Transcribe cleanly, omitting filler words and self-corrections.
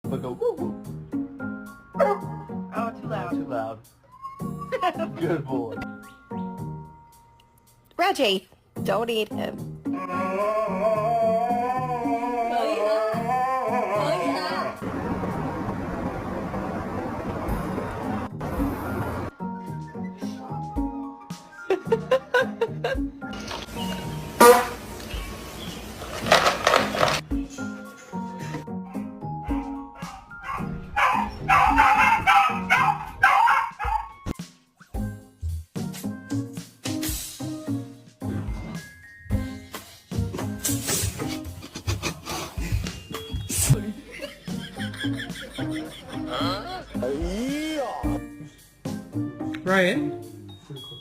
But go woo woo. Oh, too loud. Too loud. Good boy. Reggie, don't eat him. Ryan?